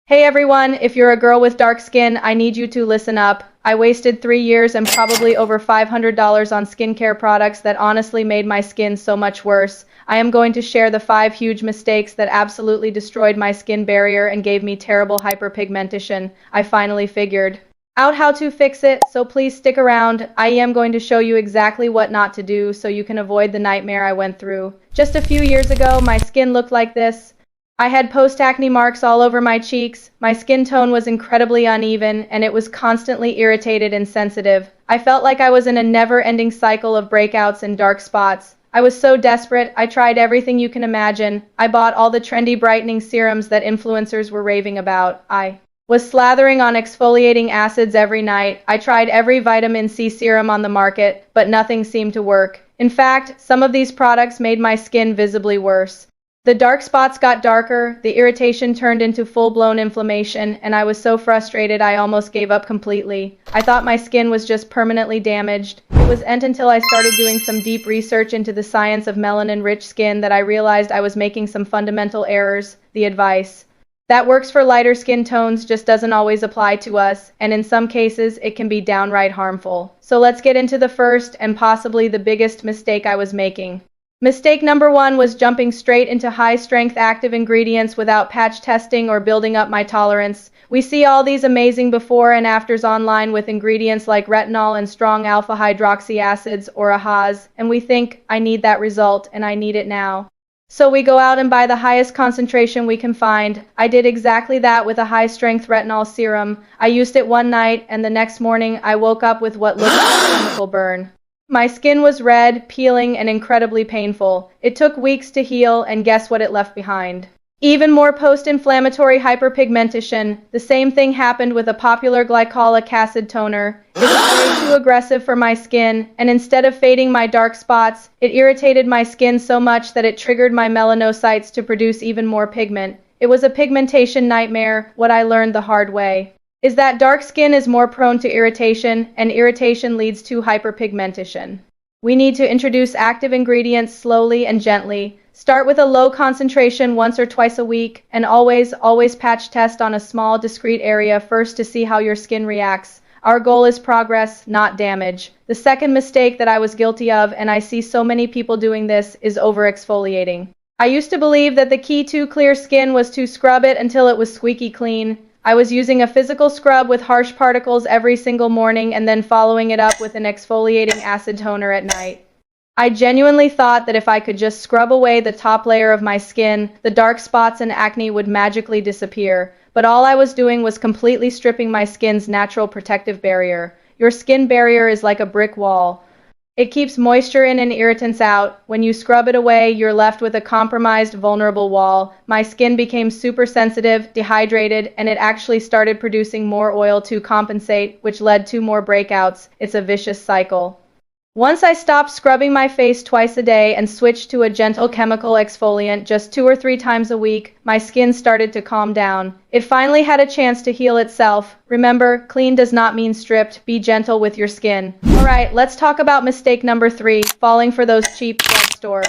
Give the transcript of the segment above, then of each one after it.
Hey everyone, if you're a girl with dark skin, I need you to listen up. I wasted 3 years and probably over $500 on skincare products that honestly made my skin so much worse. I am going to share the 5 huge mistakes that absolutely destroyed my skin barrier and gave me terrible hyperpigmentation. I finally figured out how to fix it, so please stick around. I am going to show you exactly what not to do so you can avoid the nightmare I went through. Just a few years ago, my skin looked like this. I had post-acne marks all over my cheeks, my skin tone was incredibly uneven, and it was constantly irritated and sensitive. I felt like I was in a never-ending cycle of breakouts and dark spots. I was so desperate, I tried everything you can imagine. I bought all the trendy brightening serums that influencers were raving about. I was slathering on exfoliating acids every night. I tried every vitamin C serum on the market, but nothing seemed to work. In fact, some of these products made my skin visibly worse. The dark spots got darker, the irritation turned into full-blown inflammation, and I was so frustrated I almost gave up completely. I thought my skin was just permanently damaged. It wasn't until I started doing some deep research into the science of melanin-rich skin that I realized I was making some fundamental errors. The advice that works for lighter skin tones just doesn't always apply to us, and in some cases it can be downright harmful. So let's get into the first and possibly the biggest mistake I was making. Mistake number 1 was jumping straight into high-strength active ingredients without patch testing or building up my tolerance. We see all these amazing before and afters online with ingredients like retinol and strong alpha-hydroxy acids or AHAs, and we think, I need that result and I need it now. So we go out and buy the highest concentration we can find. I did exactly that with a high-strength retinol serum. I used it one night and the next morning I woke up with what looked like a chemical burn. My skin was red, peeling, and incredibly painful. It took weeks to heal, and guess what it left behind? Even more post-inflammatory hyperpigmentation. The same thing happened with a popular glycolic acid toner. It was way too aggressive for my skin, and instead of fading my dark spots, it irritated my skin so much that it triggered my melanocytes to produce even more pigment. It was a pigmentation nightmare, what I learned the hard way is that dark skin is more prone to irritation, and irritation leads to hyperpigmentation. We need to introduce active ingredients slowly and gently. Start with a low concentration once or twice a week, and always patch test on a small, discrete area first to see how your skin reacts. Our goal is progress, not damage. The second mistake that I was guilty of, and I see so many people doing this, is over-exfoliating. I used to believe that the key to clear skin was to scrub it until it was squeaky clean. I was using a physical scrub with harsh particles every single morning and then following it up with an exfoliating acid toner at night. I genuinely thought that if I could just scrub away the top layer of my skin, the dark spots and acne would magically disappear. But all I was doing was completely stripping my skin's natural protective barrier. Your skin barrier is like a brick wall. It keeps moisture in and irritants out. When you scrub it away, you're left with a compromised, vulnerable wall. My skin became super sensitive, dehydrated, and it actually started producing more oil to compensate, which led to more breakouts. It's a vicious cycle. Once I stopped scrubbing my face twice a day and switched to a gentle chemical exfoliant just 2 or 3 times a week, my skin started to calm down. It finally had a chance to heal itself. Remember, clean does not mean stripped. Be gentle with your skin. Alright, let's talk about mistake number 3, falling for those cheap drugstore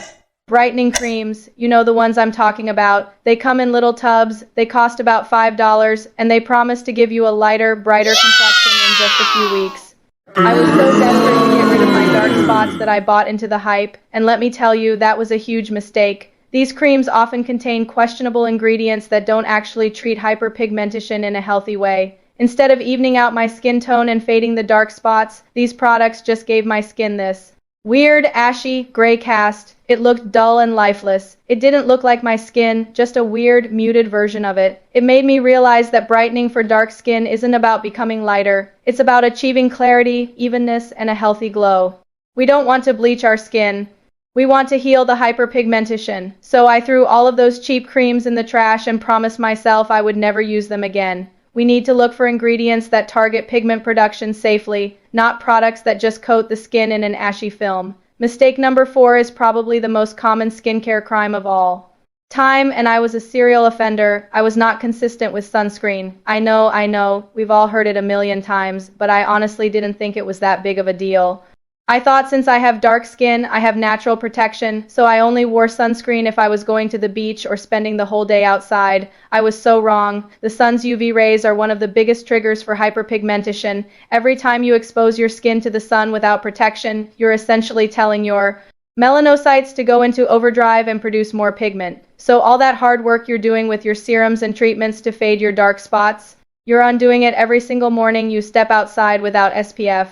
brightening creams. You know the ones I'm talking about. They come in little tubs, they cost about $5, and they promise to give you a lighter, brighter complexion in just a few weeks. I was so desperate to get rid of my dark spots that I bought into the hype, and let me tell you, that was a huge mistake. These creams often contain questionable ingredients that don't actually treat hyperpigmentation in a healthy way. Instead of evening out my skin tone and fading the dark spots, these products just gave my skin this weird, ashy, gray cast. It looked dull and lifeless. It didn't look like my skin, just a weird, muted version of it. It made me realize that brightening for dark skin isn't about becoming lighter. It's about achieving clarity, evenness, and a healthy glow. We don't want to bleach our skin. We want to heal the hyperpigmentation. So I threw all of those cheap creams in the trash and promised myself I would never use them again. We need to look for ingredients that target pigment production safely, not products that just coat the skin in an ashy film. Mistake number 4 is probably the most common skincare crime of all. Time, and I was a serial offender. I was not consistent with sunscreen. I know, we've all heard it a million times, but I honestly didn't think it was that big of a deal. I thought since I have dark skin, I have natural protection, so I only wore sunscreen if I was going to the beach or spending the whole day outside. I was so wrong. The sun's UV rays are one of the biggest triggers for hyperpigmentation. Every time you expose your skin to the sun without protection, you're essentially telling your melanocytes to go into overdrive and produce more pigment. So all that hard work you're doing with your serums and treatments to fade your dark spots, you're undoing it every single morning you step outside without SPF.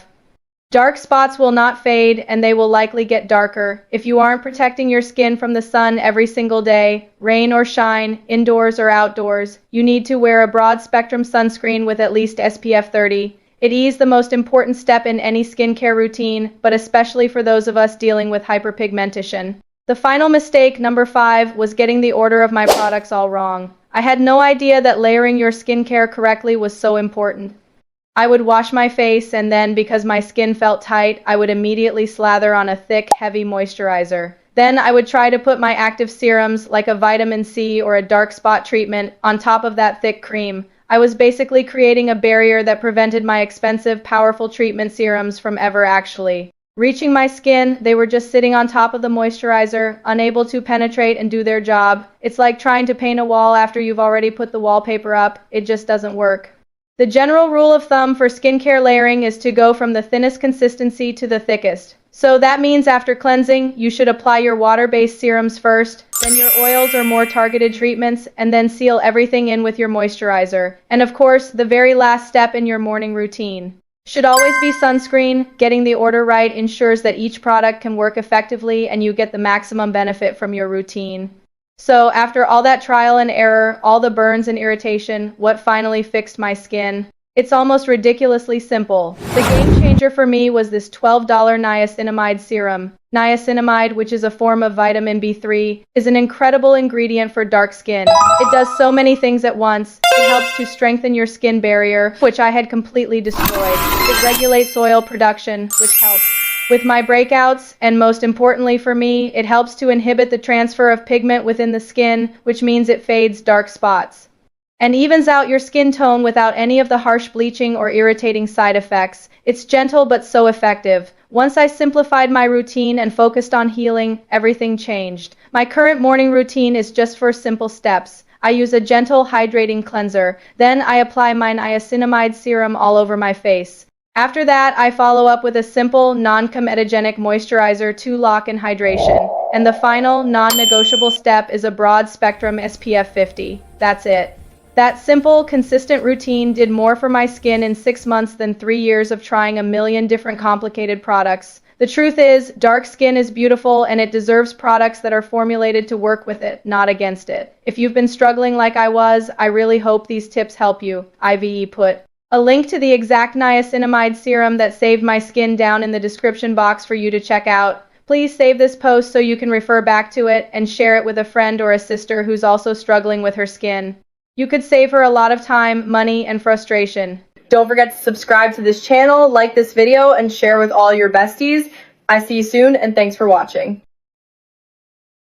Dark spots will not fade, and they will likely get darker. If you aren't protecting your skin from the sun every single day, rain or shine, indoors or outdoors, you need to wear a broad-spectrum sunscreen with at least SPF 30. It is the most important step in any skincare routine, but especially for those of us dealing with hyperpigmentation. The final mistake, number 5, was getting the order of my products all wrong. I had no idea that layering your skincare correctly was so important. I would wash my face, and then, because my skin felt tight, I would immediately slather on a thick, heavy moisturizer. Then I would try to put my active serums, like a vitamin C or a dark spot treatment, on top of that thick cream. I was basically creating a barrier that prevented my expensive, powerful treatment serums from ever actually reaching my skin. They were just sitting on top of the moisturizer, unable to penetrate and do their job. It's like trying to paint a wall after you've already put the wallpaper up. It just doesn't work. The general rule of thumb for skincare layering is to go from the thinnest consistency to the thickest. So that means after cleansing, you should apply your water-based serums first, then your oils or more targeted treatments, and then seal everything in with your moisturizer. And of course, the very last step in your morning routine should always be sunscreen. Getting the order right ensures that each product can work effectively and you get the maximum benefit from your routine. So after all that trial and error, all the burns and irritation, what finally fixed my skin? It's almost ridiculously simple. The game changer for me was this $12 niacinamide serum. Niacinamide, which is a form of vitamin B3, is an incredible ingredient for dark skin. It does so many things at once. It helps to strengthen your skin barrier, which I had completely destroyed. It regulates oil production, which helps with my breakouts, and most importantly for me, it helps to inhibit the transfer of pigment within the skin, which means it fades dark spots and evens out your skin tone without any of the harsh bleaching or irritating side effects. It's gentle but so effective. Once I simplified my routine and focused on healing, everything changed. My current morning routine is just 4 simple steps. I use a gentle, hydrating cleanser. Then I apply my niacinamide serum all over my face. After that, I follow up with a simple, non-comedogenic moisturizer to lock in hydration. And the final, non-negotiable step is a broad-spectrum SPF 50. That's it. That simple, consistent routine did more for my skin in 6 months than 3 years of trying a million different complicated products. The truth is, dark skin is beautiful and it deserves products that are formulated to work with it, not against it. If you've been struggling like I was, I really hope these tips help you. IVE put a link to the exact niacinamide serum that saved my skin down in the description box for you to check out. Please save this post so you can refer back to it and share it with a friend or a sister who's also struggling with her skin. You could save her a lot of time, money, and frustration. Don't forget to subscribe to this channel, like this video, and share with all your besties. I see you soon, and thanks for watching.